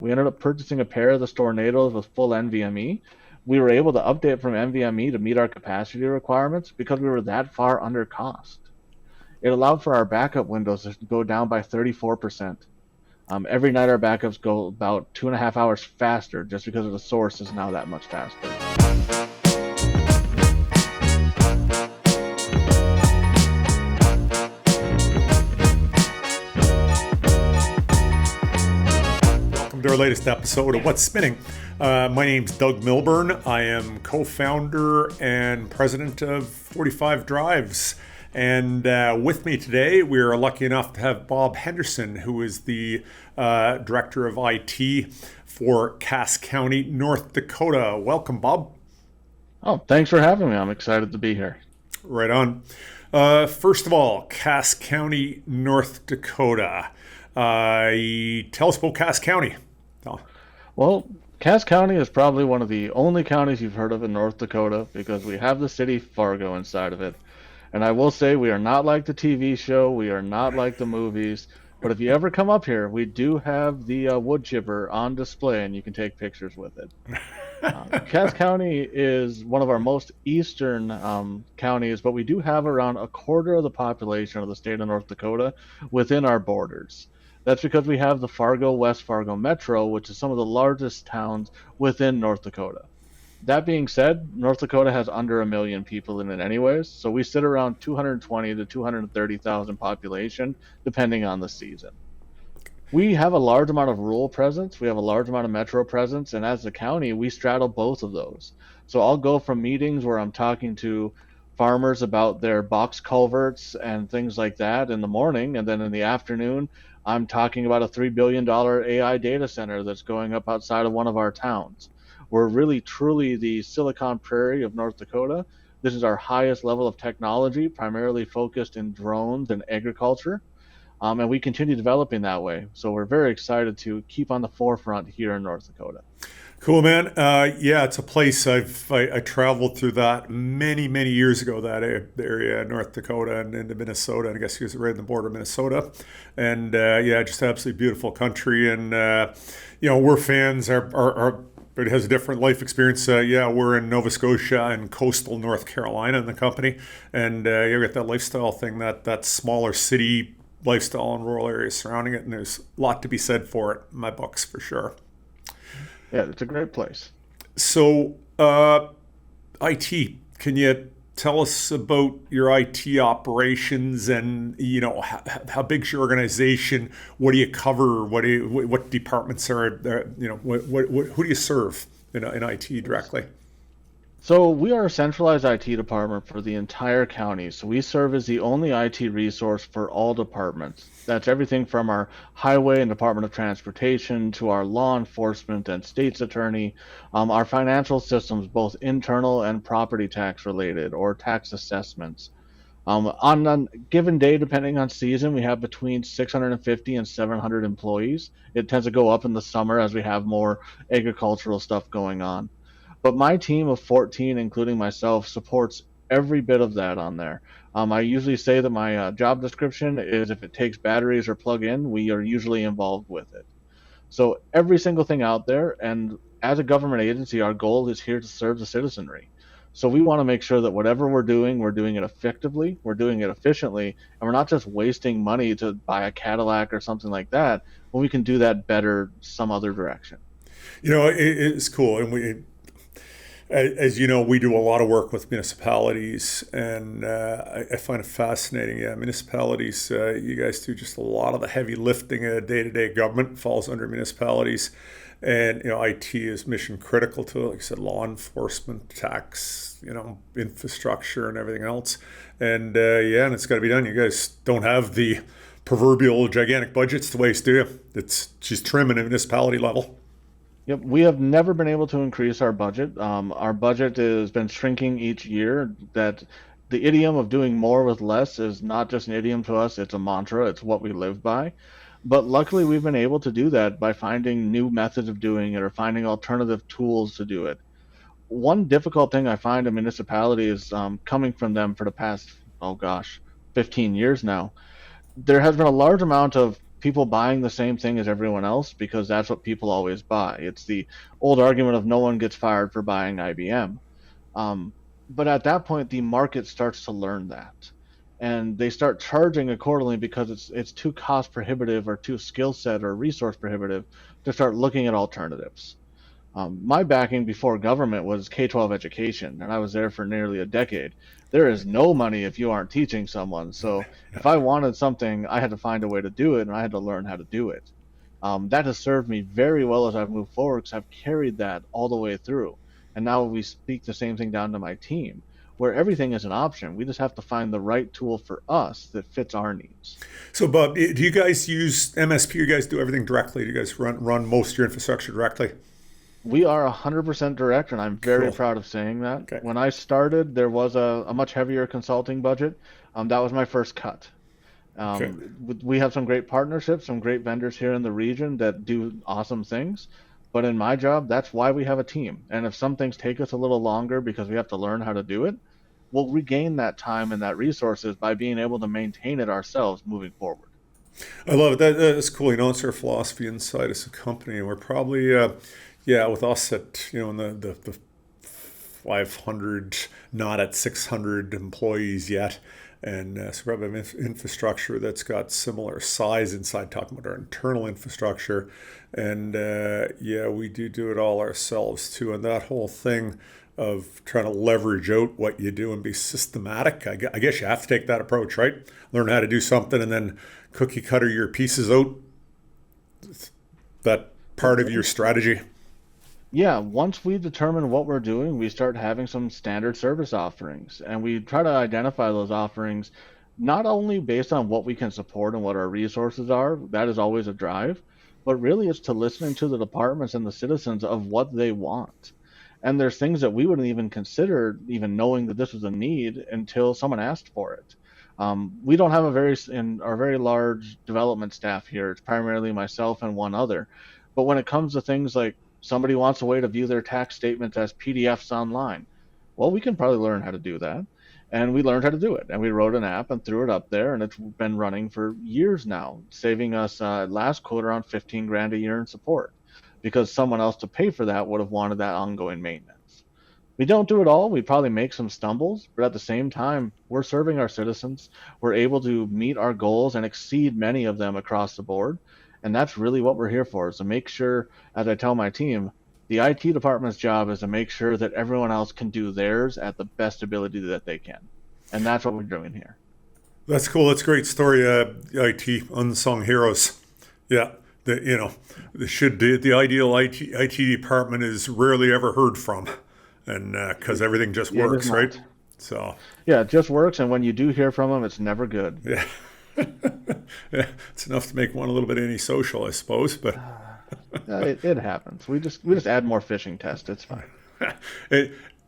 We ended up purchasing a pair of the Stornados with full NVMe. We were able to update from NVMe to meet our capacity requirements because we were that far under cost. It allowed for our backup windows to go down by 34%. Every night our backups go about 2.5 hours faster just because of the source is now that much faster. Welcome to our latest episode of What's Spinning. My name's Doug Milburn. I am co-founder and president of 45 Drives. And with me today, we are lucky enough to have Bob Henderson, who is the director of IT for Cass County, North Dakota. Welcome, Bob. Oh, thanks for having me. I'm excited to be here. Right on. First of all, Cass County, North Dakota. Tell us about Cass County. Well, Cass County is probably one of the only counties you've heard of in North Dakota because we have the city Fargo inside of it. And I will say we are not like the TV show, we are not like the movies, but if you ever come up here, we do have the wood chipper on display and you can take pictures with it. Cass County is one of our most eastern counties, but we do have around a quarter of the population of the state of North Dakota within our borders. That's because we have the Fargo-West Fargo Metro, which is some of the largest towns within North Dakota. That being said, North Dakota has under 1 million people in it anyways, so we sit around 220 to 230,000 population, depending on the season. We have a large amount of rural presence, we have a large amount of metro presence, and as a county, we straddle both of those. So I'll go from meetings where I'm talking to farmers about their box culverts and things like that in the morning, and then in the afternoon, I'm talking about a $3 billion AI data center that's going up outside of one of our towns. We're really truly the Silicon Prairie of North Dakota. This is our highest level of technology, primarily focused in drones and agriculture. And we continue developing that way. So we're very excited to keep on the forefront here in North Dakota. Cool, man. Yeah, it's a place I traveled through that many years ago, that area, North Dakota and into Minnesota. And I guess he was right on the border of Minnesota. And yeah, just absolutely beautiful country. And, we're fans. It has a different life experience. We're in Nova Scotia and coastal North Carolina in the company. And you got that lifestyle thing, that smaller city lifestyle and rural areas surrounding it. And there's a lot to be said for it in my books, for sure. Yeah, it's a great place. So, IT, can you tell us about your IT operations and, how big's your organization? What do you cover? What departments are there? Who do you serve in IT directly? So we are a centralized IT department for the entire county. So we serve as the only IT resource for all departments. That's everything from our highway and Department of Transportation to our law enforcement and state's attorney, our financial systems, both internal and property tax related or tax assessments. On a given day, depending on season, we have between 650 and 700 employees. It tends to go up in the summer as we have more agricultural stuff going on. But my team of 14, including myself, supports every bit of that on there. I usually say that my job description is if it takes batteries or plug in, we are usually involved with it. So every single thing out there, and as a government agency, our goal is here to serve the citizenry. So we want to make sure that whatever we're doing it effectively, we're doing it efficiently, and we're not just wasting money to buy a Cadillac or something like that, when we can do that better some other direction. It's cool. And as you know, we do a lot of work with municipalities, and I find it fascinating. Yeah, municipalities, you guys do just a lot of the heavy lifting. Day-to-day government falls under municipalities, and IT is mission critical to it. Like I said, law enforcement, tax, infrastructure, and everything else. And and it's got to be done. You guys don't have the proverbial gigantic budgets to waste, do you? It's just trimming at municipality level. Yep, we have never been able to increase our budget. Our budget has been shrinking each year. That the idiom of doing more with less is not just an idiom to us, it's a mantra, it's what we live by. But luckily, we've been able to do that by finding new methods of doing it or finding alternative tools to do it. One difficult thing I find in municipalities, coming from them for the past, 15 years now, there has been a large amount of people buying the same thing as everyone else because that's what people always buy. It's the old argument of no one gets fired for buying IBM. Um, but at that point, the market starts to learn that, and they start charging accordingly because it's too cost prohibitive or too skill set or resource prohibitive to start looking at alternatives. My backing before government was K-12 education, and I was there for nearly a decade. There is no money if you aren't teaching someone. So Yeah. if I wanted something, I had to find a way to do it, and I had to learn how to do it. That has served me very well as I've moved forward because I've carried that all the way through. And now we speak the same thing down to my team, where everything is an option. We just have to find the right tool for us that fits our needs. So, Bob, do you guys use MSP? You guys do everything directly? Do you guys run most of your infrastructure directly? We are 100% direct, and I'm very Cool. proud of saying that. Okay. When I started, there was a much heavier consulting budget. That was my first cut. Okay. We have some great partnerships, some great vendors here in the region that do awesome things. But in my job, that's why we have a team. And if some things take us a little longer because we have to learn how to do it, we'll regain that time and that resources by being able to maintain it ourselves moving forward. I love it. That's cool. It's our philosophy inside as a company, and we're probably, yeah, with us at in the 500, not at 600 employees yet, and so we have infrastructure that's got similar size inside. Talking about our internal infrastructure, and yeah, we do it all ourselves too. And that whole thing of trying to leverage out what you do and be systematic. I guess you have to take that approach, right? Learn how to do something and then cookie cutter your pieces out. That part of your strategy. Yeah, once we determine what we're doing, we start having some standard service offerings, and we try to identify those offerings not only based on what we can support and what our resources are, that is always a drive, but really it's to listening to the departments and the citizens of what they want. And there's things that we wouldn't even consider even knowing that this was a need until someone asked for it. We don't have in our very large development staff here. It's primarily myself and one other. But when it comes to things like somebody wants a way to view their tax statements as PDFs online, well, we can probably learn how to do that. And we learned how to do it. And we wrote an app and threw it up there, and it's been running for years now, saving us last quarter around 15 grand a year in support because someone else to pay for that would have wanted that ongoing maintenance. We don't do it all. We probably make some stumbles, but at the same time, we're serving our citizens. We're able to meet our goals and exceed many of them across the board. And that's really what we're here for, is to make sure, as I tell my team, the IT department's job is to make sure that everyone else can do theirs at the best ability that they can. And that's what we're doing here. That's cool. That's a great story. IT unsung heroes. Yeah. The ideal IT department is rarely ever heard from, and because everything just It is works, right? not. So Yeah, it just works. And when you do hear from them, it's never good. yeah, yeah, it's enough to make one a little bit antisocial, I suppose. But It happens. We just add more phishing tests. It's fine.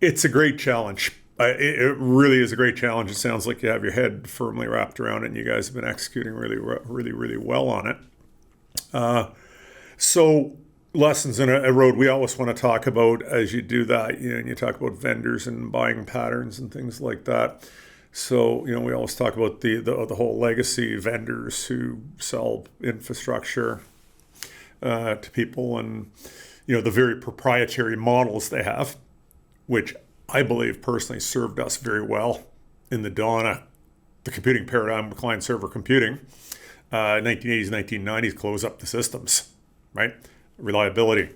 it's a great challenge. It really is a great challenge. It sounds like you have your head firmly wrapped around it, and you guys have been executing really well on it. So lessons in a road we always want to talk about as you do that, and you talk about vendors and buying patterns and things like that. So, we always talk about the whole legacy vendors who sell infrastructure to people, and, the very proprietary models they have, which I believe personally served us very well in the dawn of the computing paradigm with client server computing. 1980s, 1990s, close up the systems, right? Reliability.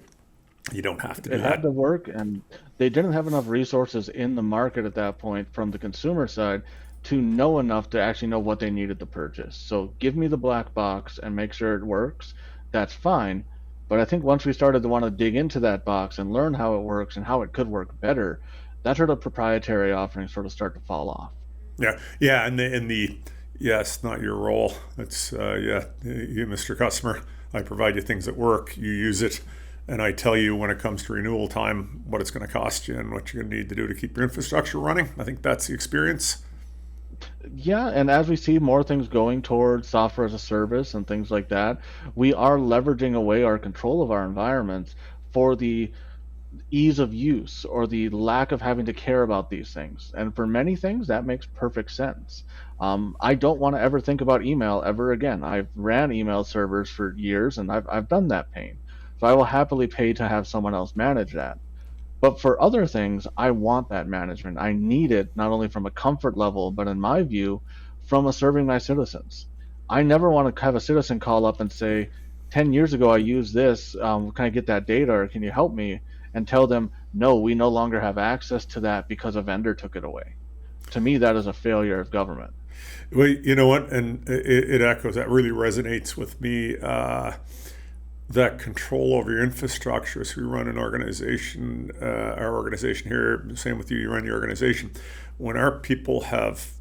You don't have to do It had that. to work, and they didn't have enough resources in the market at that point from the consumer side to know enough to actually know what they needed to purchase. So give me the black box and make sure it works. That's fine. But I think once we started to want to dig into that box and learn how it works and how it could work better, that's where the proprietary offerings sort of start to fall off. Yeah, yeah, and the yes, not your role. It's yeah, you, Mr. Customer. I provide you things that work. You use it, and I tell you when it comes to renewal time what it's going to cost you and what you're going to need to do to keep your infrastructure running. I think that's the experience. Yeah, and as we see more things going towards software as a service and things like that, we are leveraging away our control of our environments for the ease of use or the lack of having to care about these things. And for many things, that makes perfect sense. I don't want to ever think about email ever again. I've ran email servers for years and I've done that pain. So I will happily pay to have someone else manage that. But for other things, I want that management. I need it not only from a comfort level, but in my view, from a serving my citizens. I never want to have a citizen call up and say, 10 years ago I used this, can I get that data or can you help me? And tell them, no, we no longer have access to that because a vendor took it away. To me, that is a failure of government. Well, you know what? And it echoes. That really resonates with me. That control over your infrastructure. So we run an organization, our organization here, same with you, you run your organization. When our people have,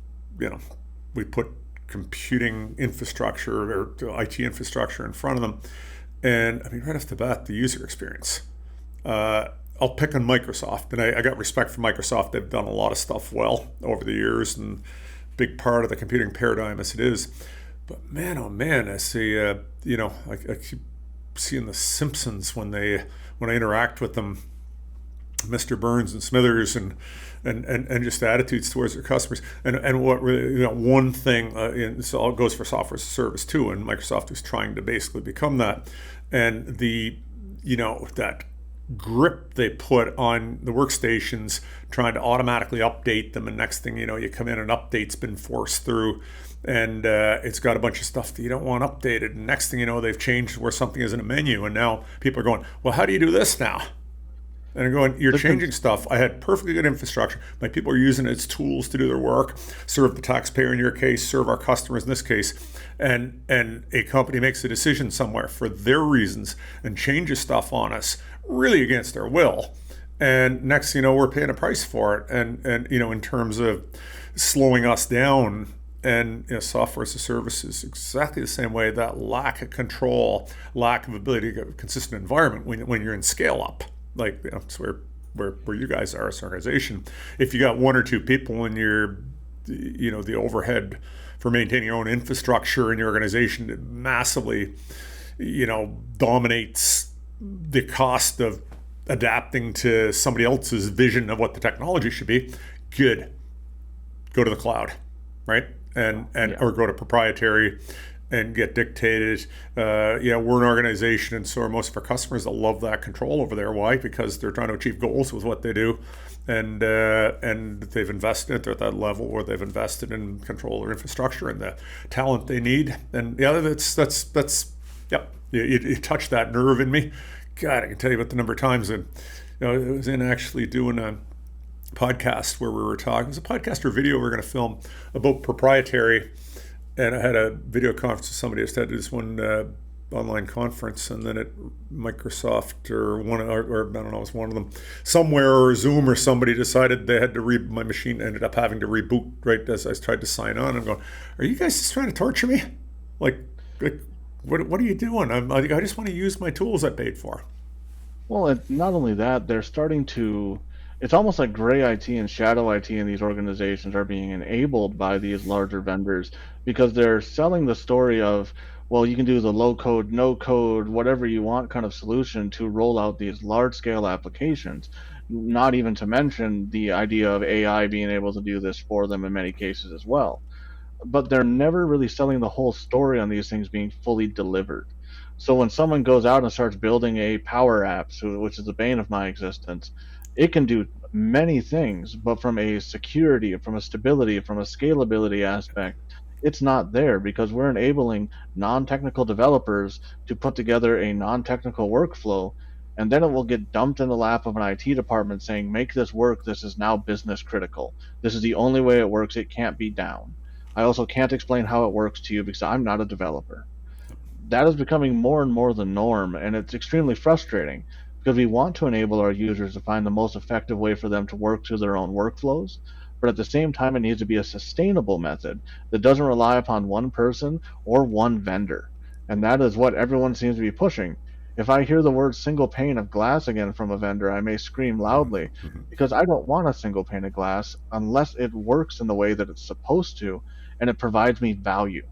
we put computing infrastructure or IT infrastructure in front of them. And I mean, right off the bat, the user experience. I'll pick on Microsoft, and I got respect for Microsoft. They've done a lot of stuff well over the years, and big part of the computing paradigm as it is. But man, oh man, I see, I keep seeing the Simpsons when I interact with them, Mr. Burns and Smithers, and just attitudes towards their customers. And what really, one thing, this all goes for software as a service too, and Microsoft is trying to basically become that. And that grip they put on the workstations, trying to automatically update them, and next thing you know, you come in and an update's been forced through, and it's got a bunch of stuff that you don't want updated, and next thing you know, they've changed where something is in a menu, and now people are going, well, how do you do this now? And I'm going, you're changing stuff. I had perfectly good infrastructure. My people are using it as tools to do their work, serve the taxpayer in your case, serve our customers in this case. And a company makes a decision somewhere for their reasons and changes stuff on us, really against their will. And next thing you know, we're paying a price for it. And in terms of slowing us down, and software as a service is exactly the same way. That lack of control, lack of ability to get a consistent environment when you're in scale up. Like that's where you guys are as an organization. If you got one or two people and you're, the overhead for maintaining your own infrastructure in your organization, it massively, dominates the cost of adapting to somebody else's vision of what the technology should be. Good. Go to the cloud, right? Or go to proprietary and get dictated. We're an organization, and so are most of our customers that love that control over there. Why? Because they're trying to achieve goals with what they do, and they've invested at that level where they've invested in control their infrastructure and the talent they need. And that's you touched that nerve in me. God, I can tell you about the number of times that I was in actually doing a podcast where we were talking. It was a podcast or video we were going to film about proprietary. And I had a video conference with somebody. I just had this one online conference, and then at Microsoft or I don't know, it was one of them, somewhere, or Zoom or somebody decided they had to my machine ended up having to reboot right as I tried to sign on. I'm going, are you guys just trying to torture me? Like what are you doing? I just want to use my tools I paid for. Well, not only that, they're starting to. It's almost like gray IT and shadow IT in these organizations are being enabled by these larger vendors because they're selling the story of, well, you can do the low code, no code, whatever you want kind of solution to roll out these large scale applications. Not even to mention the idea of AI being able to do this for them in many cases as well. But they're never really selling the whole story on these things being fully delivered. So when someone goes out and starts building a power app, which is the bane of my existence, it can do many things, but from a security, from a stability, from a scalability aspect, it's not there because we're enabling non-technical developers to put together a non-technical workflow, and then it will get dumped in the lap of an IT department saying, make this work, this is now business critical. This is the only way it works, it can't be down. I also can't explain how it works to you because I'm not a developer. That is becoming more and more the norm, and it's extremely frustrating because we want to enable our users to find the most effective way for them to work through their own workflows, but at the same time, it needs to be a sustainable method that doesn't rely upon one person or one vendor. And that is what everyone seems to be pushing. If I hear the word single pane of glass again from a vendor, I may scream loudly because I don't want a single pane of glass unless it works in the way that it's supposed to and it provides me value.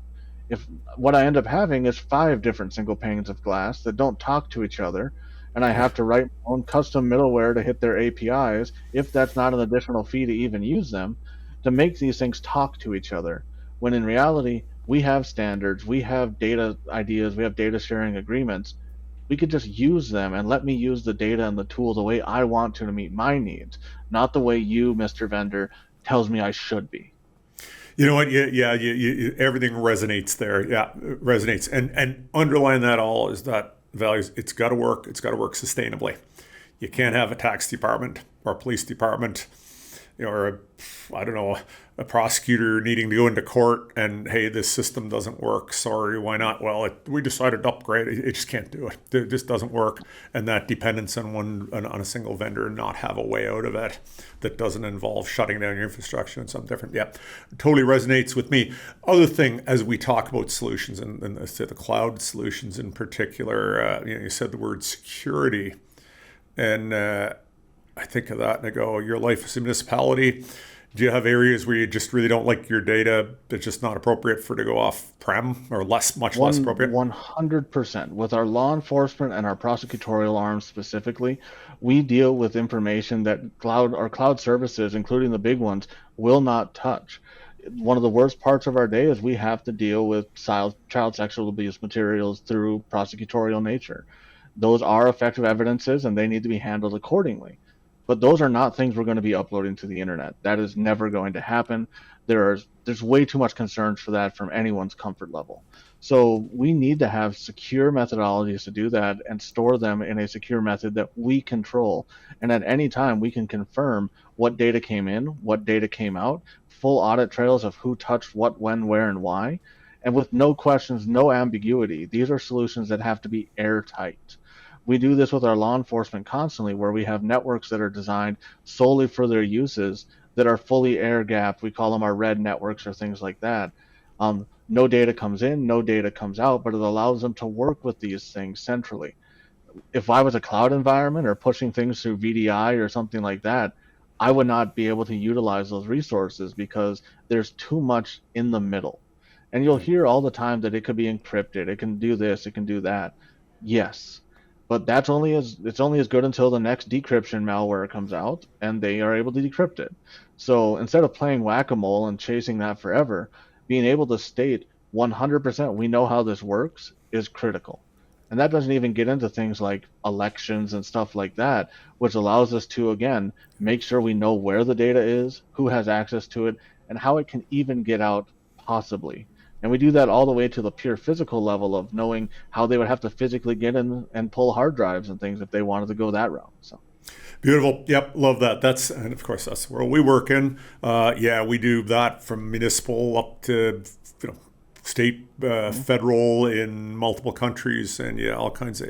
If what I end up having is 5 different single panes of glass that don't talk to each other, and I have to write my own custom middleware to hit their APIs, if that's not an additional fee to even use them, to make these things talk to each other. When in reality, we have standards, we have data ideas, we have data sharing agreements. We could just use them and let me use the data and the tool the way I want to meet my needs, not the way you, Mr. Vendor, tells me I should be. You know what? Everything resonates there. Yeah, it resonates. And underlying that all is that values. It's got to work. It's got to work sustainably. You can't have a tax department or a police department, or I don't know, a prosecutor needing to go into court and, hey, this system doesn't work. Sorry, why not? Well, we decided to upgrade it. It just can't do it. It just doesn't work. And that dependence on a single vendor not have a way out of it that doesn't involve shutting down your infrastructure and something different. Yeah, totally resonates with me. Other thing, as we talk about solutions and say the cloud solutions in particular, you said the word security, and I think of that and I go, your life as a municipality, do you have areas where you just really don't like your data that's just not appropriate for to go off-prem, or much less appropriate? 100%. With our law enforcement and our prosecutorial arms specifically, we deal with information that cloud services, including the big ones, will not touch. One of the worst parts of our day is we have to deal with child sexual abuse materials through prosecutorial nature. Those are effective evidences and they need to be handled accordingly. But those are not things we're going to be uploading to the internet. That is never going to happen. There's way too much concern for that from anyone's comfort level. So we need to have secure methodologies to do that and store them in a secure method that we control. And at any time, we can confirm what data came in, what data came out, full audit trails of who touched what, when, where, and why. And with no questions, no ambiguity. These are solutions that have to be airtight. We do this with our law enforcement constantly, where we have networks that are designed solely for their uses that are fully air gapped. We call them our red networks or things like that. No data comes in, no data comes out, but it allows them to work with these things centrally. If I was a cloud environment or pushing things through VDI or something like that, I would not be able to utilize those resources because there's too much in the middle. And you'll hear all the time that it could be encrypted, it can do this, it can do that. Yes, but it's only as good until the next decryption malware comes out and they are able to decrypt it. So instead of playing whack-a-mole and chasing that forever, being able to state 100% we know how this works is critical. And that doesn't even get into things like elections and stuff like that, which allows us to, again, make sure we know where the data is, who has access to it, and how it can even get out possibly. And we do that all the way to the pure physical level of knowing how they would have to physically get in and pull hard drives and things if they wanted to go that route. So beautiful. Yep, love that. And of course that's the world we work in. We do that from municipal up to state, federal in multiple countries, and all kinds of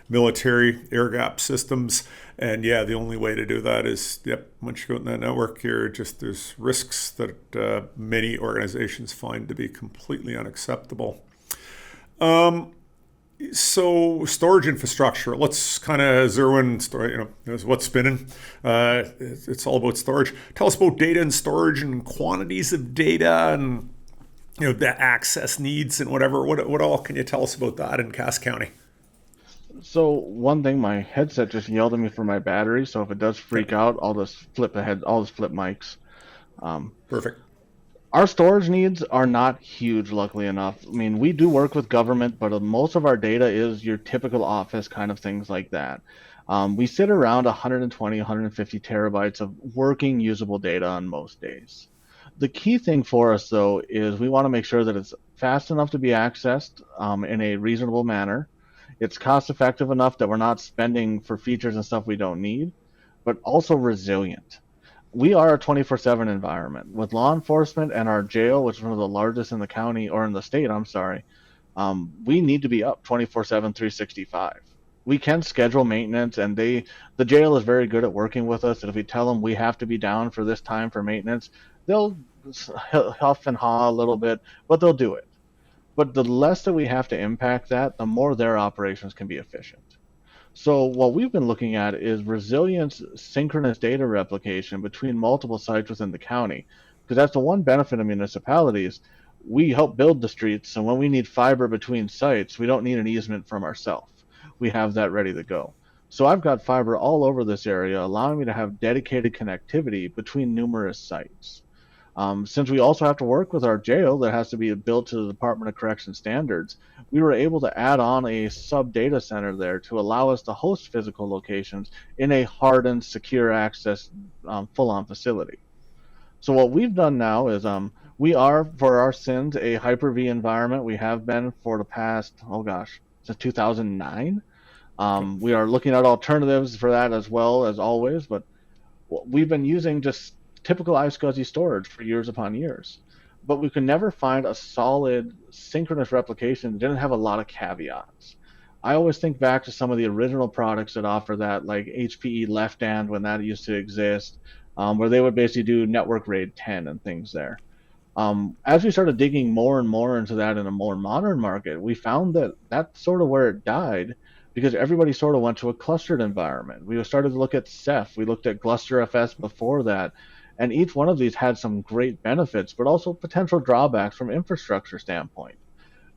military air gap systems. And the only way to do that is, once you go in that network, there's risks that many organizations find to be completely unacceptable. So storage infrastructure, let's kind of zero in, what's spinning. It's all about storage. Tell us about data and storage and quantities of data and the access needs and whatever. What all can you tell us about that in Cass County? So one thing, my headset just yelled at me for my battery. So if it does freak out, I'll just flip mics. Perfect. Our storage needs are not huge, luckily enough. I mean, we do work with government, but most of our data is your typical office kind of things like that. We sit around 120, 150 terabytes of working usable data on most days. The key thing for us, though, is we want to make sure that it's fast enough to be accessed in a reasonable manner. It's cost effective enough that we're not spending for features and stuff we don't need, but also resilient. We are a 24/7 environment. With law enforcement and our jail, which is one of the largest in the county, or in the state, I'm sorry, we need to be up 24/7, 365. We can schedule maintenance, and the jail is very good at working with us. And if we tell them we have to be down for this time for maintenance, they'll huff and haw a little bit, but they'll do it. But the less that we have to impact that, the more their operations can be efficient. So what we've been looking at is resilience synchronous data replication between multiple sites within the county, because that's the one benefit of municipalities. We help build the streets, and when we need fiber between sites, we don't need an easement from ourselves. We have that ready to go. So I've got fiber all over this area, allowing me to have dedicated connectivity between numerous sites. Since we also have to work with our jail that has to be built to the Department of Correction standards, we were able to add on a sub data center there to allow us to host physical locations in a hardened, secure access, full on facility. So what we've done now is we are for our sins a Hyper-V environment. We have been for the past, oh gosh, since 2009. We are looking at alternatives for that as well as always, but we've been using just typical iSCSI storage for years upon years. But we could never find a solid synchronous replication that didn't have a lot of caveats. I always think back to some of the original products that offer that, like HPE Left Hand when that used to exist, where they would basically do network RAID 10 and things there. As we started digging more and more into that in a more modern market, we found that that's sort of where it died because everybody sort of went to a clustered environment. We started to look at Ceph. We looked at GlusterFS before that, and each one of these had some great benefits, but also potential drawbacks from infrastructure standpoint.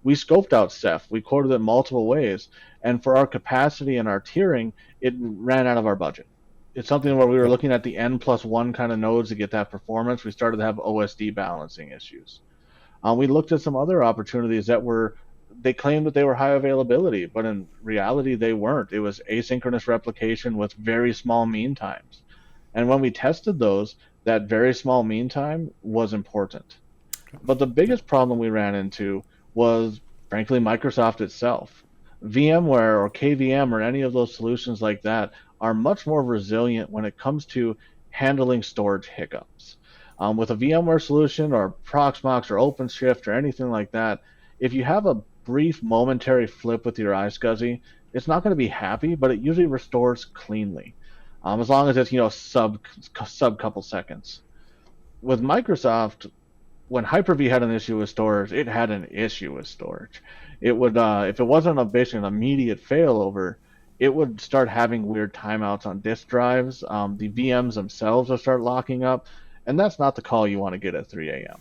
We scoped out Ceph. We quoted it multiple ways, and for our capacity and our tiering, it ran out of our budget. It's something where we were Yep. looking at the N plus one kind of nodes to get that performance. We started to have OSD balancing issues. We looked at some other opportunities that were, they claimed that they were high availability, but in reality, they weren't. It was asynchronous replication with very small mean times. And when we tested those, that very small mean time was important. But the Yep. biggest problem we ran into was, frankly, Microsoft itself. VMware or KVM or any of those solutions like that are much more resilient when it comes to handling storage hiccups. With a VMware solution or Proxmox or OpenShift or anything like that, if you have a brief momentary flip with your iSCSI, it's not going to be happy, but it usually restores cleanly, as long as it's sub couple seconds. With Microsoft, when Hyper-V had an issue with storage, it had an issue with storage. It would, if it wasn't basically an immediate failover, it would start having weird timeouts on disk drives. The VMs themselves will start locking up, and that's not the call you want to get at 3 a.m.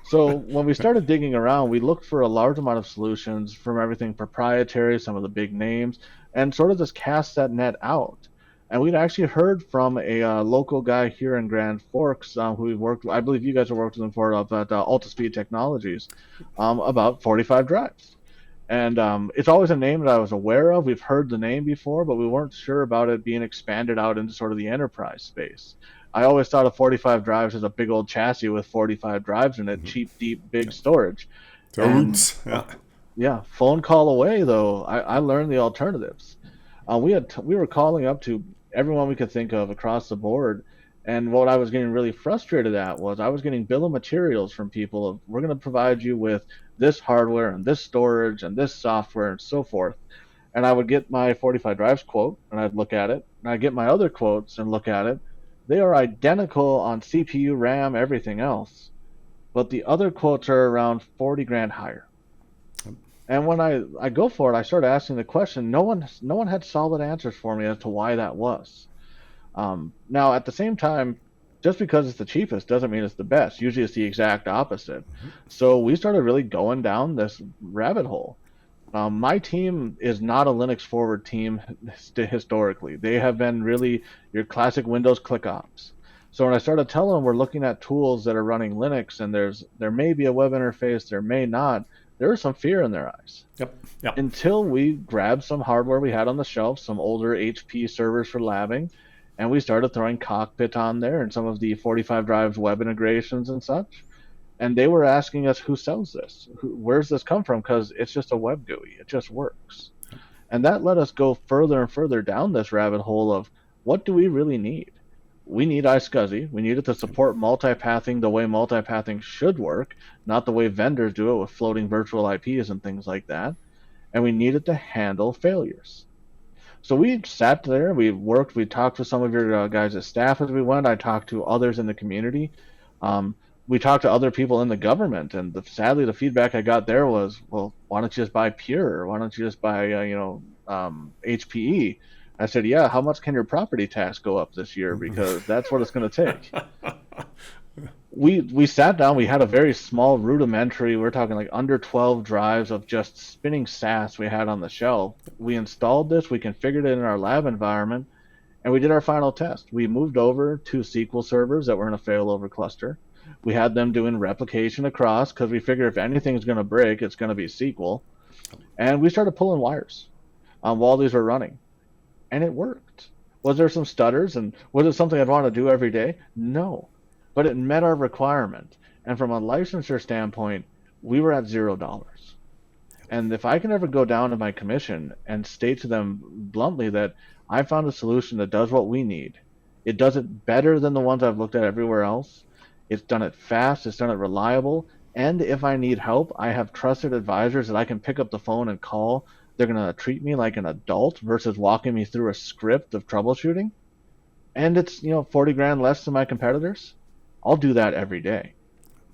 So when we started digging around, we looked for a large amount of solutions from everything proprietary, some of the big names, and sort of just cast that net out. And we'd actually heard from a local guy here in Grand Forks who we worked with, I believe you guys have worked with him for up at Altaspeed Technologies, about 45 drives. And it's always a name that I was aware of. We've heard the name before, but we weren't sure about it being expanded out into sort of the enterprise space. I always thought of 45 drives as a big old chassis with 45 drives in it, cheap, deep, big storage. And Toads. Yeah. yeah, phone call away though, I learned the alternatives. We were calling up to everyone we could think of across the board, and what I was getting really frustrated at was I was getting bill of materials from people of we're going to provide you with this hardware and this storage and this software and so forth. And I would get my 45 drives quote and I'd look at it, and I'd get my other quotes and look at it. They are identical on CPU, RAM, everything else, but the other quotes are around 40 grand higher. And when I go for it, I start asking the question. No one had solid answers for me as to why that was. Now, at the same time, just because it's the cheapest doesn't mean it's the best. Usually, it's the exact opposite. So we started really going down this rabbit hole. My team is not a Linux forward team historically. They have been really your classic Windows click ops. So when I started telling them we're looking at tools that are running Linux and there may be a web interface, there may not, there was some fear in their eyes. Yep. Yep. Until we grabbed some hardware we had on the shelf, some older HP servers for labbing, and we started throwing Cockpit on there and some of the 45 drives web integrations and such. And they were asking us, who sells this? Where's this come from? Because it's just a web GUI. It just works. And that let us go further and further down this rabbit hole of what do we really need? We need iSCSI. We need it to support multipathing the way multipathing should work, not the way vendors do it with floating virtual IPs and things like that. And we need it to handle failures. So we sat there, we worked, we talked to some of your guys at staff as we went. I talked to others in the community. We talked to other people in the government, and sadly, the feedback I got there was, well, why don't you just buy Pure? Or why don't you just buy, HPE? I said, yeah, how much can your property tax go up this year? Because that's what it's going to take. We sat down. We had a very small rudimentary. We're talking like under 12 drives of just spinning SAS we had on the shelf. We installed this. We configured it in our lab environment, and we did our final test. We moved over to SQL servers that were in a failover cluster. We had them doing replication across because we figured if anything's going to break, it's going to be SQL. And we started pulling wires while these were running, and it worked. Was there some stutters, and was it something I'd want to do every day? No, but it met our requirement. And from a licensure standpoint, we were at $0. And if I can ever go down to my commission and state to them bluntly that I found a solution that does what we need, it does it better than the ones I've looked at everywhere else. It's done it fast, it's done it reliable, and if I need help, I have trusted advisors that I can pick up the phone and call. They're going to treat me like an adult versus walking me through a script of troubleshooting. And it's, 40 grand less than my competitors. I'll do that every day.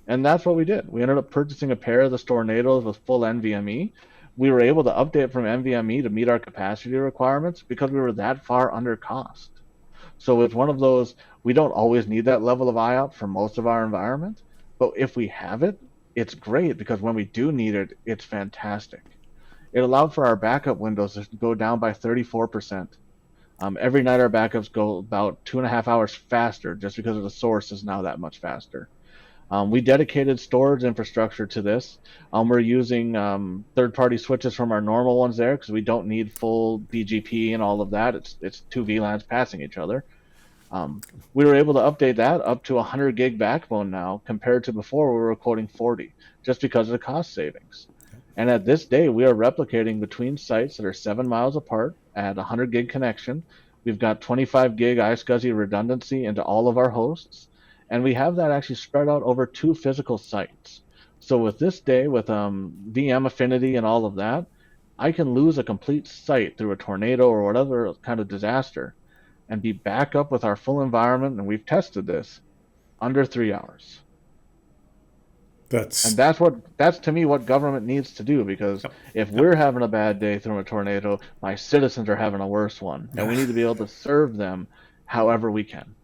And that's what we did. We ended up purchasing a pair of the Stornados with full NVMe. We were able to update from NVMe to meet our capacity requirements because we were that far under cost. So it's one of those, we don't always need that level of IOPS for most of our environment, but if we have it, it's great because when we do need it, it's fantastic. It allowed for our backup windows to go down by 34%. Every night our backups go about 2.5 hours faster just because of the source is now that much faster. We dedicated storage infrastructure to this. We're using third-party switches from our normal ones there because we don't need full BGP and all of that. It's two VLANs passing each other. We were able to update that up to 100 gig backbone now compared to before we were quoting 40 just because of the cost savings. And at this day, we are replicating between sites that are 7 miles apart at 100 gig connection. We've got 25 gig iSCSI redundancy into all of our hosts. And we have that actually spread out over 2 physical sites. So with this day, with VM affinity and all of that, I can lose a complete site through a tornado or whatever kind of disaster and be back up with our full environment, and we've tested this, under 3 hours. That's And that's to me what government needs to do, because if we're having a bad day through a tornado, my citizens are having a worse one, and we need to be able to serve them however we can.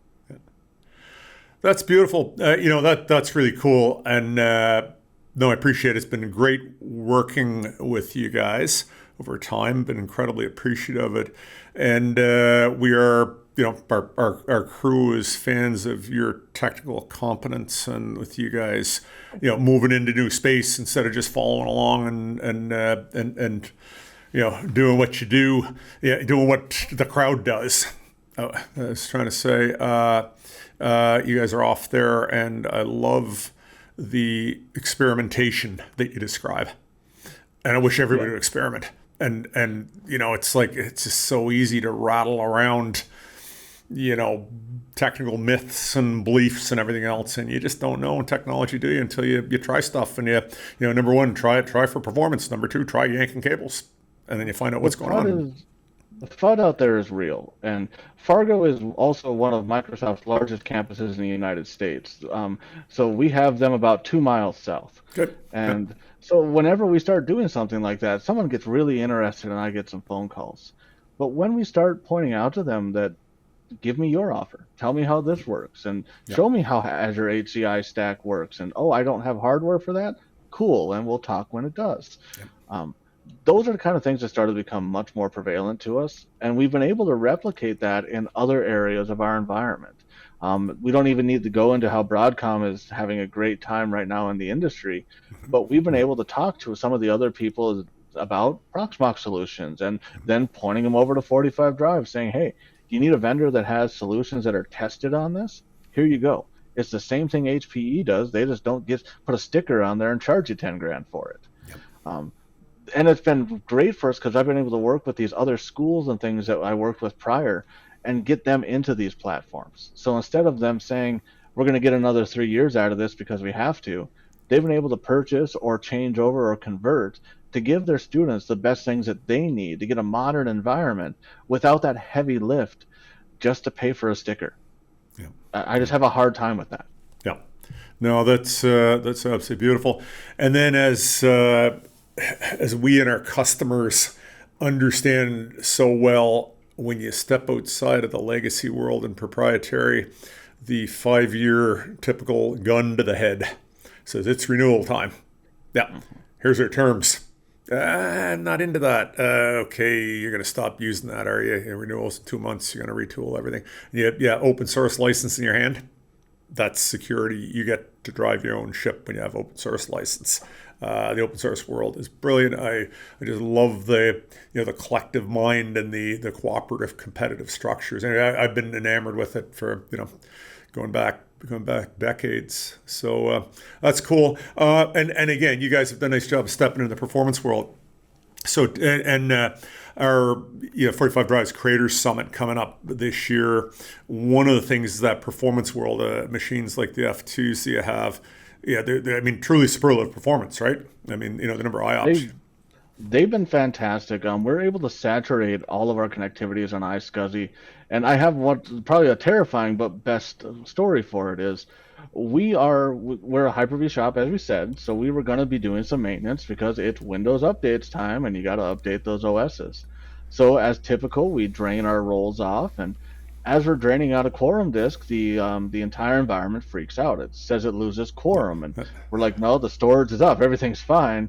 That's beautiful. That's really cool. And no, I appreciate it. It's been great working with you guys over time. Been incredibly appreciative of it. And we are, our crew is fans of your technical competence and with you guys, moving into new space instead of just following along and doing what you do, doing what the crowd does. I was trying to say, you guys are off there, and I love the experimentation that you describe. And I wish everybody would experiment. And it's like, it's just so easy to rattle around, technical myths and beliefs and everything else. And you just don't know in technology, do you, until you try stuff. And number one, try for performance. Number two, try yanking cables. And then you find out what's going on. The FUD out there is real, and Fargo is also one of Microsoft's largest campuses in the United States. So we have them about 2 miles south. Good. And so whenever we start doing something like that, someone gets really interested and I get some phone calls. But when we start pointing out to them that, give me your offer, tell me how this works, and show me how Azure HCI stack works, and I don't have hardware for that? Cool, and we'll talk when it does. Those are the kind of things that started to become much more prevalent to us, and we've been able to replicate that in other areas of our environment. We don't even need to go into how Broadcom is having a great time right now in the industry, but we've been able to talk to some of the other people about Proxmox solutions, and then pointing them over to 45 Drive saying, hey, you need a vendor that has solutions that are tested on this? Here you go. It's the same thing HPE does. They just don't put a sticker on there and charge you 10 grand for it. And it's been great for us because I've been able to work with these other schools and things that I worked with prior and get them into these platforms. So instead of them saying, we're going to get another 3 years out of this because we have to, they've been able to purchase or change over or convert to give their students the best things that they need to get a modern environment without that heavy lift just to pay for a sticker. I just have a hard time with that. Yeah. No, that's absolutely beautiful. And then as we and our customers understand so well, when you step outside of the legacy world and proprietary, the 5-year typical gun to the head. Says it's renewal time. Yeah, here's our terms. Not into that. Okay, you're going to stop using that, are you? Renewals in 2 months, you're going to retool everything. Yeah, open source license in your hand. That's security. You get to drive your own ship when you have open source license. The open source world is brilliant. I just love the the collective mind and the cooperative competitive structures. And I've been enamored with it for going back decades. So that's cool. And again, you guys have done a nice job of stepping into the performance world. So our 45 Drives Creators Summit coming up this year. One of the things is that performance world, machines like the F2s that you have, they're, I mean, truly superlative performance, right? I mean, the number of IOPS. They've been fantastic. We're able to saturate all of our connectivities on iSCSI, and I have what probably a terrifying but best story for it is we're a Hyper-V shop, as we said, so we were going to be doing some maintenance because it's Windows updates time, and you got to update those OSs. So as typical, we drain our rolls off, and as we're draining out a quorum disk, the entire environment freaks out. It says it loses quorum, and we're like, no, the storage is up, everything's fine.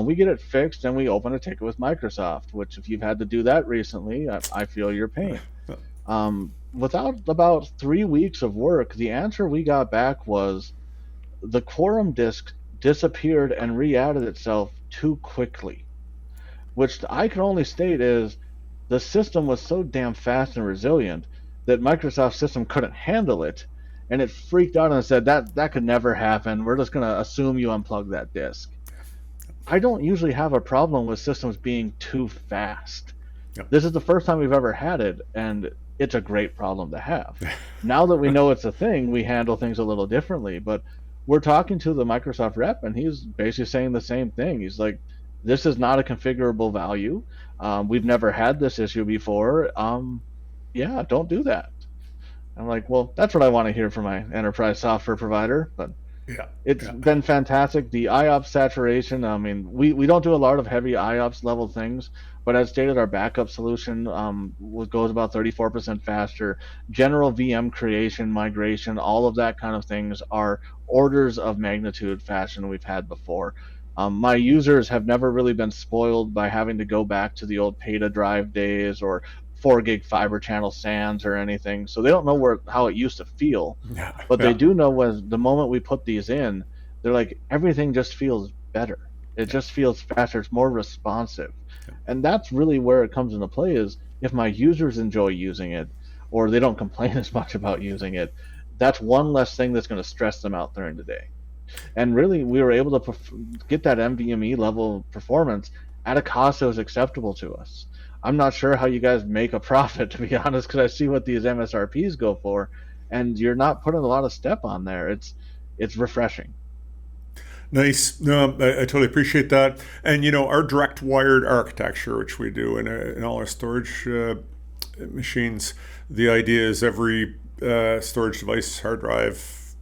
We get it fixed, and we open a ticket with Microsoft, which if you've had to do that recently, I feel your pain. Without about 3 weeks of work, the answer we got back was the quorum disk disappeared and re-added itself too quickly, which I can only state is the system was so damn fast and resilient that Microsoft's system couldn't handle it, and it freaked out and said that could never happen. We're just going to assume you unplug that disk. I don't usually have a problem with systems being too fast. Yep. This is the first time we've ever had it, and it's a great problem to have. Now that we know it's a thing, we handle things a little differently. But we're talking to the Microsoft rep, and he's basically saying the same thing. He's like, this is not a configurable value. We've never had this issue before. Yeah, don't do that. I'm like, well, that's what I want to hear from my enterprise software provider. But it's been fantastic. The IOPS saturation, I mean, we don't do a lot of heavy IOPS level things, but as stated, our backup solution goes about 34% faster. General VM creation, migration, all of that kind of things are orders of magnitude faster than we've had before. My users have never really been spoiled by having to go back to the old PATA drive days or 4 gig fiber channel SANs or anything, so they don't know how it used to feel. But they do know when the moment we put these in, they're like, everything just feels better. It just feels faster. It's more responsive, and that's really where it comes into play. Is if my users enjoy using it, or they don't complain as much about using it, that's one less thing that's going to stress them out during the day. And really, we were able to get that NVMe level performance at a cost that was acceptable to us. I'm not sure how you guys make a profit, to be honest, because I see what these MSRPs go for, and you're not putting a lot of step on there. It's refreshing. Nice. No, I totally appreciate that. And our direct wired architecture, which we do in all our storage machines, the idea is every storage device, hard drive,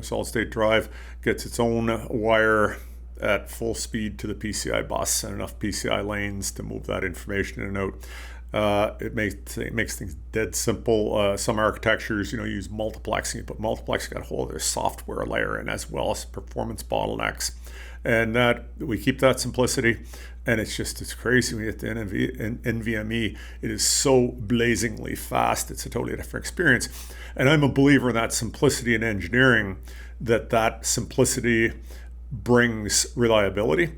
solid state drive, gets its own wire at full speed to the PCI bus and enough PCI lanes to move that information in and out. It makes things dead simple. Some architectures, use multiplexing, but multiplexing got a whole other software layer in as well as performance bottlenecks. And that we keep that simplicity, and it's crazy when you get to NVMe. It is so blazingly fast. It's a totally different experience. And I'm a believer in that simplicity in engineering, that simplicity brings reliability,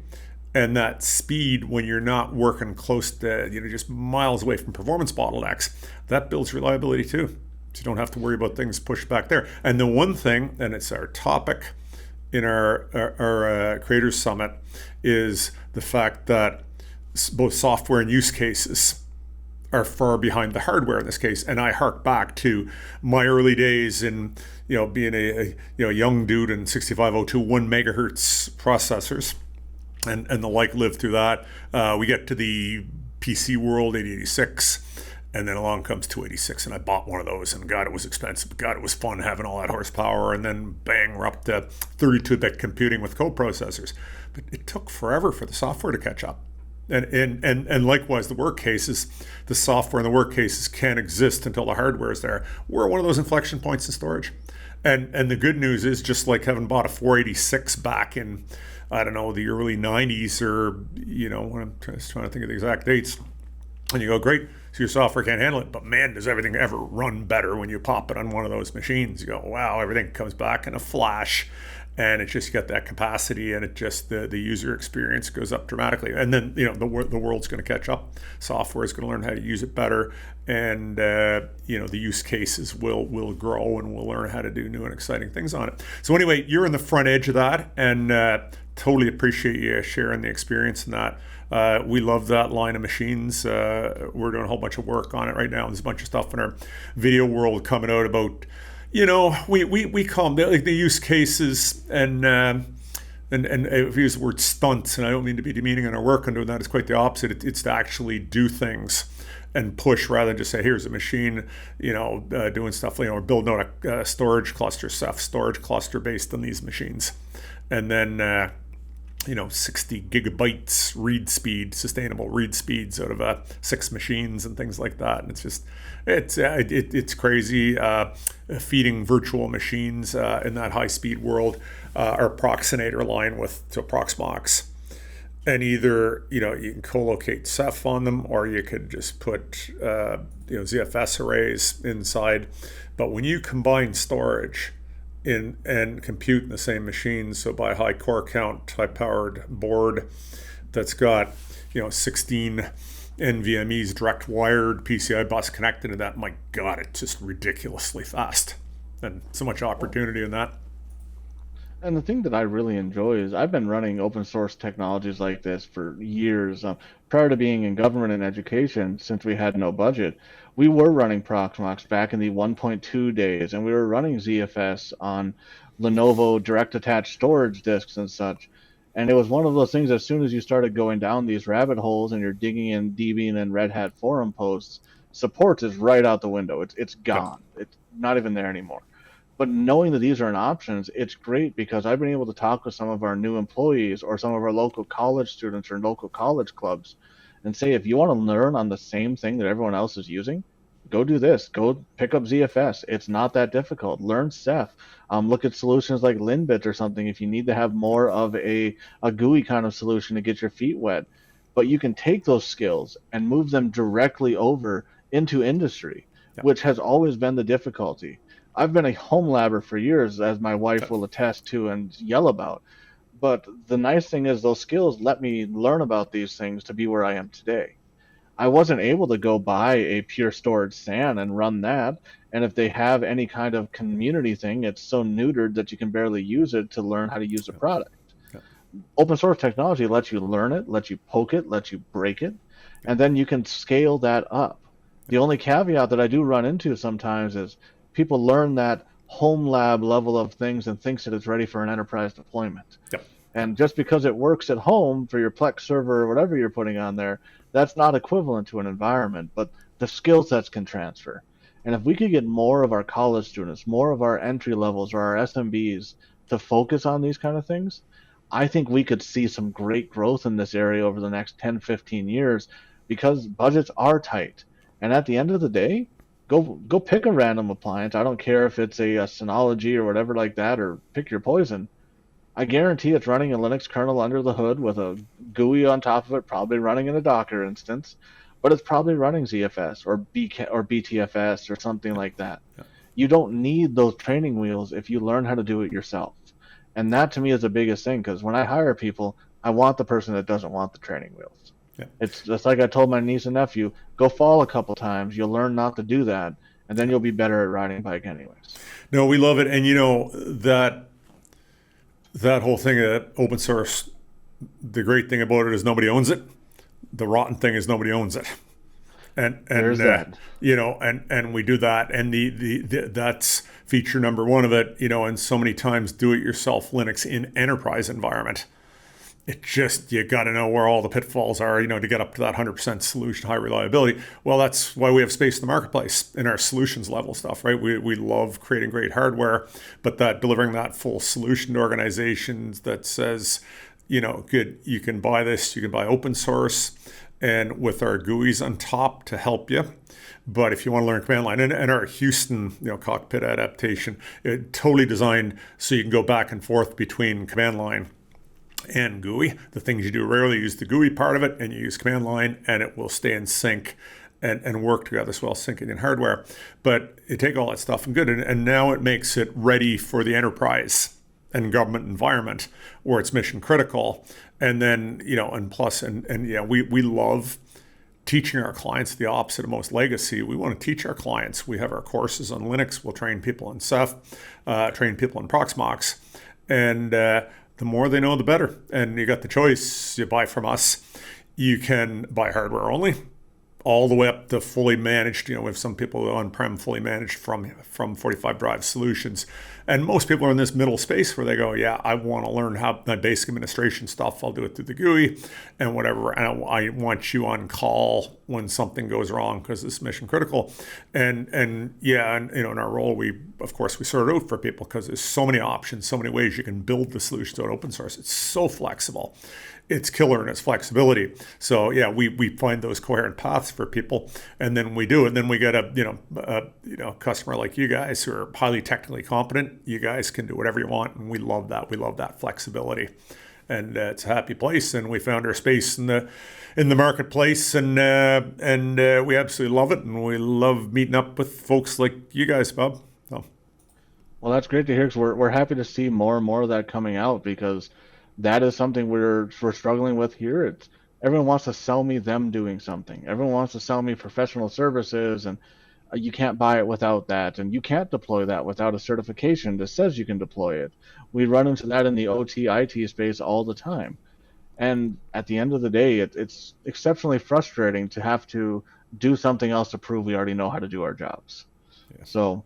and that speed when you're not working close to just miles away from performance bottlenecks, that builds reliability too, so you don't have to worry about things pushed back there. And the one thing, and it's our topic in our Creators Summit, is the fact that both software and use cases are far behind the hardware in this case. And I hark back to my early days in being a young dude in 6502 1 megahertz processors and the like, lived through that. We get to the PC world, 8086, and then along comes 286, and I bought one of those, and God, it was expensive, but God, it was fun having all that horsepower. And then bang, we're up to 32-bit computing with coprocessors. But it took forever for the software to catch up. And likewise, the work cases, the software and the work cases can't exist until the hardware is there. We're at one of those inflection points in storage. And the good news is, just like having bought a 486 back in, I don't know, the early 90s, or, when I'm trying to think of the exact dates, and you go, great, so your software can't handle it, but man, does everything ever run better when you pop it on one of those machines. You go, wow, everything comes back in a flash, and it just got that capacity, and it just, the user experience goes up dramatically. And then, the world's going to catch up. Software is going to learn how to use it better, and the use cases will grow, and we'll learn how to do new and exciting things on it. So anyway, you're in the front edge of that, and totally appreciate you sharing the experience in that. We love that line of machines. We're doing a whole bunch of work on it right now. There's a bunch of stuff in our video world coming out about, we call them like the use cases, and if we use the word stunts, and I don't mean to be demeaning in our work on doing that, it's quite the opposite. It's to actually do things and push, rather than just say, here's a machine, doing stuff, we're building out a storage cluster, storage cluster based on these machines. And then, 60 gigabytes read speed, sustainable read speeds out of 6 machines and things like that. And it's just, it's crazy. Feeding virtual machines in that high speed world, our Proxinator line to Proxmox. And either, you can co-locate Ceph on them, or you could just put, ZFS arrays inside. But when you combine storage and compute in the same machine, so by high core count, high powered board that's got 16 NVMe's direct wired PCI bus connected to that, my God, it's just ridiculously fast, and so much opportunity in that. And the thing that I really enjoy is I've been running open source technologies like this for years. Prior to being in government and education, since we had no budget, we were running Proxmox back in the 1.2 days, and we were running ZFS on Lenovo direct attached storage disks and such. And it was one of those things, as soon as you started going down these rabbit holes and you're digging in Debian and Red Hat forum posts, support is right out the window. It's gone. It's not even there anymore. But knowing that these are an options, it's great, because I've been able to talk with some of our new employees or some of our local college students or local college clubs and say, if you want to learn on the same thing that everyone else is using, go do this. Go pick up ZFS. It's not that difficult. Learn Ceph. Look at solutions like Linbit or something if you need to have more of a GUI kind of solution to get your feet wet. But you can take those skills and move them directly over into industry, which has always been the difficulty. I've been a home labber for years, as my wife will attest to and yell about. But the nice thing is those skills let me learn about these things to be where I am today. I wasn't able to go buy a pure storage SAN and run that. And if they have any kind of community thing, it's so neutered that you can barely use it to learn how to use the product. Open source technology lets you learn it, lets you poke it, lets you break it, and then you can scale that up. The only caveat that I do run into sometimes is people learn that home lab level of things and thinks that it's ready for an enterprise deployment. And just because it works at home for your Plex server or whatever you're putting on there, that's not equivalent to an environment, but the skill sets can transfer. And if we could get more of our college students, more of our entry levels or our SMBs to focus on these kind of things, I think we could see some great growth in this area over the next 10, 15 years, because budgets are tight. And at the end of the day, go pick a random appliance. I don't care if it's a Synology or whatever like that, or pick your poison. I guarantee it's running a Linux kernel under the hood with a GUI on top of it, probably running in a Docker instance, but it's probably running ZFS or BTFS or something like that. You don't need those training wheels if you learn how to do it yourself. And that to me is the biggest thing, because when I hire people, I want the person that doesn't want the training wheels. It's just like I told my niece and nephew, go fall a couple times, you'll learn not to do that, and then you'll be better at riding a bike anyways. No, we love it. And that whole thing of open source, the great thing about it is nobody owns it. The rotten thing is nobody owns it. And there's that. And we do that, and the that's feature number one of it, and so many times do it yourself Linux in enterprise environment. It just, you got to know where all the pitfalls are, to get up to that 100% solution, high reliability. Well, that's why we have space in the marketplace in our solutions level stuff, right? We love creating great hardware, but delivering that full solution to organizations that says, good. You can buy this. You can buy open source, and with our GUIs on top to help you. But if you want to learn command line, and our Houston, cockpit adaptation, it totally designed so you can go back and forth between command line and GUI. The things you do rarely, use the GUI part of it, and you use command line, and it will stay in sync and work together as well, syncing in hardware. But you take all that stuff and good, and now it makes it ready for the enterprise and government environment where it's mission critical. And then, and plus, and yeah, we love teaching our clients the opposite of most legacy. We want to teach our clients. We have our courses on Linux. We'll train people in Ceph, train people in Proxmox. And the more they know, the better. And you got the choice. You buy from us. You can buy hardware only, all the way up to fully managed. We have some people on-prem fully managed from 45 Drive Solutions. And most people are in this middle space where they go, yeah, I want to learn how my basic administration stuff. I'll do it through the GUI and whatever. And I want you on call when something goes wrong because it's mission critical. And in our role, we sort it out for people because there's so many options, so many ways you can build the solution to an open source. It's so flexible. It's killer in its flexibility. So yeah, we find those coherent paths for people, and then we do it. And then we get a customer like you guys who are highly technically competent. You guys can do whatever you want, and we love that. We love that flexibility, and it's a happy place. And we found our space in the marketplace, and we absolutely love it. And we love meeting up with folks like you guys, Bob. So. Well, that's great to hear because we're happy to see more and more of that coming out because that is something we're struggling with here. It's everyone wants to sell me them doing something. Everyone wants to sell me professional services, and you can't buy it without that, and you can't deploy that without a certification that says you can deploy it. We run into that in the OT IT space all the time, and at the end of the day, it's exceptionally frustrating to have to do something else to prove we already know how to do our jobs. Yeah. So.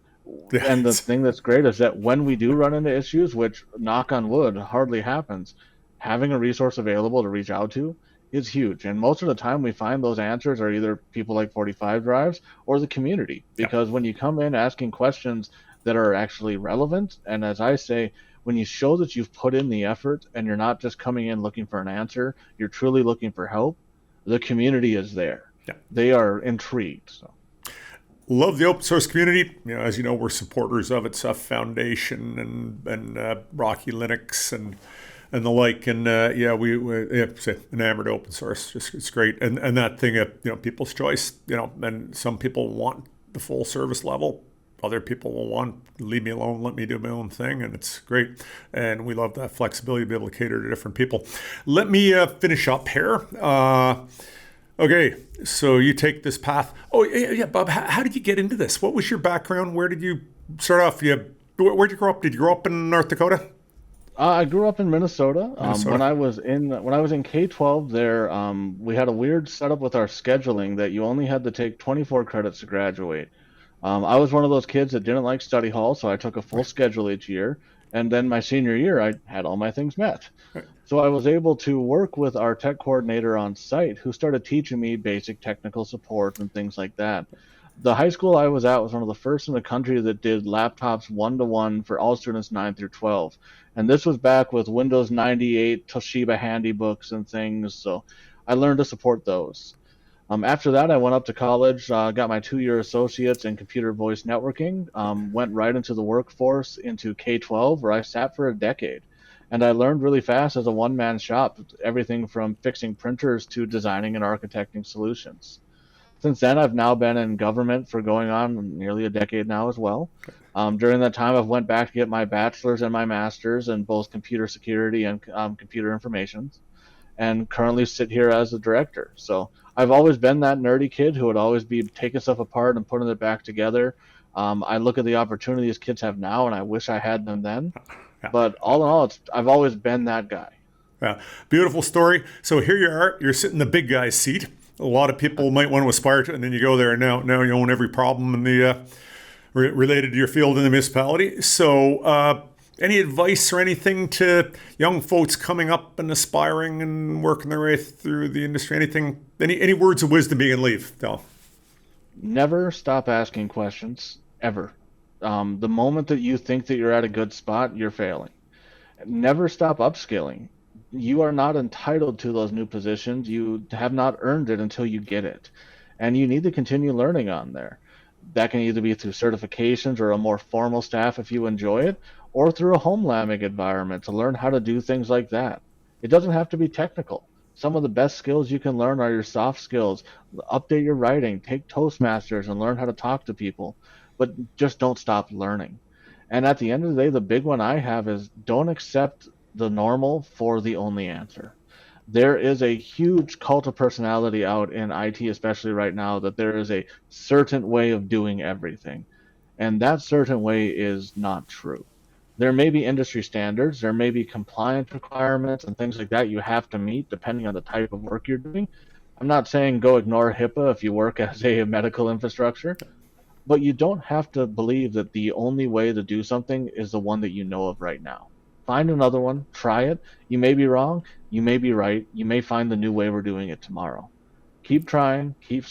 And the thing that's great is that when we do run into issues, which knock on wood hardly happens, having a resource available to reach out to is huge. And most of the time we find those answers are either people like 45 Drives or the community. Because when you come in asking questions that are actually relevant, and as I say, when you show that you've put in the effort and you're not just coming in looking for an answer, you're truly looking for help, the community is there. Yeah. They are intrigued. So. Love the open source community. As you know, we're supporters of it, Ceph Foundation and Rocky Linux and the like. And we're enamored of open source. Just it's great. And that thing of people's choice. And some people want the full service level. Other people will want leave me alone, let me do my own thing, and it's great. And we love that flexibility to be able to cater to different people. Let me finish up here. Okay, so you take this path. Oh, yeah, Bob, how did you get into this? What was your background? Where did you start off? Where'd you grow up? Did you grow up in North Dakota? I grew up in Minnesota. When I was in K-12 there, we had a weird setup with our scheduling that you only had to take 24 credits to graduate. I was one of those kids that didn't like study hall, so I took a full schedule each year. And then my senior year, I had all my things met. So I was able to work with our tech coordinator on site who started teaching me basic technical support and things like that. The high school I was at was one of the first in the country that did laptops 1-to-1 for all students 9 through 12. And this was back with Windows 98 Toshiba handy books and things. So I learned to support those. After that, I went up to college, got my 2-year associates in computer voice networking, went right into the workforce into K-12 where I sat for a decade. And I learned really fast as a one-man shop, everything from fixing printers to designing and architecting solutions. Since then, I've now been in government for going on nearly a decade now as well. During that time, I've went back to get my bachelor's and my master's in both computer security and computer information, and currently sit here as the director. So I've always been that nerdy kid who would always be taking stuff apart and putting it back together. I look at the opportunities kids have now, and I wish I had them then. Yeah. But all in all, I've always been that guy. Yeah, beautiful story. So here you are. You're sitting in the big guy's seat. A lot of people might want to aspire to, and then you go there, and now you own every problem in the related to your field in the municipality. So any advice or anything to young folks coming up and aspiring and working their way through the industry? Anything? Any words of wisdom you can leave? No. Never stop asking questions, ever. The moment that you think that you're at a good spot, you're failing. Never stop upskilling. you are not entitled to those new positions. You have not earned it until you get it. And you need to continue learning on there. That can either be through certifications or a more formal staff if you enjoy it, or through a home lamming environment to learn how to do things like that. It doesn't have to be technical. Some of the best skills you can learn are your soft skills. Update your writing, take Toastmasters and learn how to talk to people, but just don't stop learning. And at the end of the day, the big one I have is don't accept the normal for the only answer. There is a huge cult of personality out in IT, especially right now, that there is a certain way of doing everything. And that certain way is not true. There may be industry standards, there may be compliance requirements and things like that you have to meet depending on the type of work you're doing. I'm not saying go ignore HIPAA if you work as a medical infrastructure, but you don't have to believe that the only way to do something is the one that you know of right now. Find another one, try it. You may be wrong, you may be right, you may find the new way we're doing it tomorrow. Keep trying, keep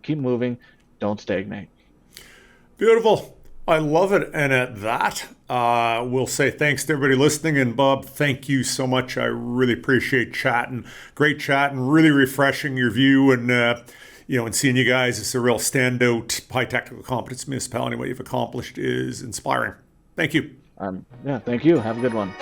moving, don't stagnate. Beautiful. I love it. And at that, we'll say thanks to everybody listening. And Bob, thank you so much. I really appreciate chatting. Great chat and really refreshing your view. And, and seeing you guys as a real standout high technical competence municipality. What you've accomplished is inspiring. Thank you. Yeah, thank you. Have a good one.